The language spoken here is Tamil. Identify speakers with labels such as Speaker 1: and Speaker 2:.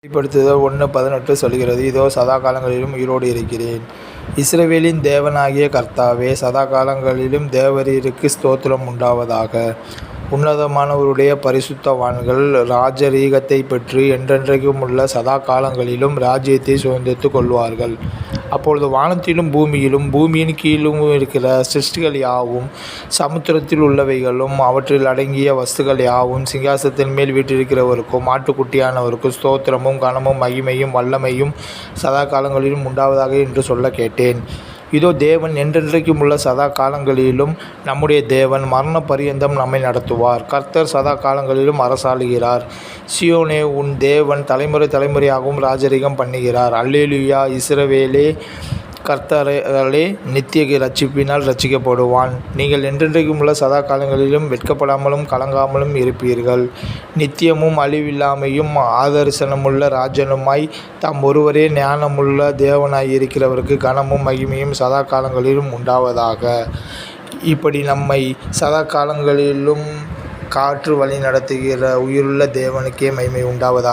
Speaker 1: வெளிப்படுத்துதல் 1:18 சொல்கிறது, இதோ சதா காலங்களிலும் உயிரோடு இருக்கிறேன். இஸ்ரவேலின் தேவனாகிய கர்த்தாவே, சதா காலங்களிலும் தேவரீருக்கு ஸ்தோத்திரம் உண்டாவதாக. உன்னதமானவருடைய பரிசுத்தவான்கள் ராஜரீகத்தைப் பெற்று என்றென்றைக்குமுள்ள சதா காலங்களிலும் ராஜ்யத்தை சுதந்தரித்துக் கொள்வார்கள். அப்பொழுது வானத்திலும் பூமியிலும் பூமியின் கீழும் இருக்கிற சிருஷ்டிகள் யாவும், சமுத்திரத்தில் உள்ளவைகளும் அவற்றில் அடங்கிய வஸ்துக்கள் யாவும் சிங்காசனத்தின் மேல் வீற்றிருக்கிறவருக்கும் ஆட்டுக்குட்டியானவருக்கும் ஸ்தோத்திரமும் கனமும் மகிமையும் வல்லமையும் சதா காலங்களிலும் உண்டாவதாக என்று சொல்லக் கேட்டேன். இதோ தேவன் என்றென்றைக்குமுள்ள சதா காலங்களிலும் நம்முடைய தேவன் மரண பரியந்தம் நம்மை நடத்துவார். கர்த்தர் சதா காலங்களிலும் அரசாளுகிறார். சீயோனே, உன் தேவன் தலைமுறை தலைமுறையாகவும் ராஜரீகம் பண்ணுகிறார். அல்லேலூயா. இஸ்ரவேலே, கர்த்தராலே நித்திய இரட்சிப்பினால் இரட்சிக்கப்படுவான். நீங்கள் என்றென்றைக்குமுள்ள சதா காலங்களிலும் வெட்கப்படாமலும் கலங்காமலும் இருப்பீர்கள். நித்தியமும் அழிவில்லாமையும் ஆதரிசனமுள்ள ராஜனுமாய் தாம் ஒருவரே ஞானமுள்ள தேவனாயிருக்கிறவருக்கு கனமும் மகிமையும் சதா காலங்களிலும் உண்டாவதாக. இப்படி நம்மை சதா காலங்களிலும் காற்று வழி நடத்துகிற உயிருள்ள தேவனுக்கே மகிமை உண்டாவதாக.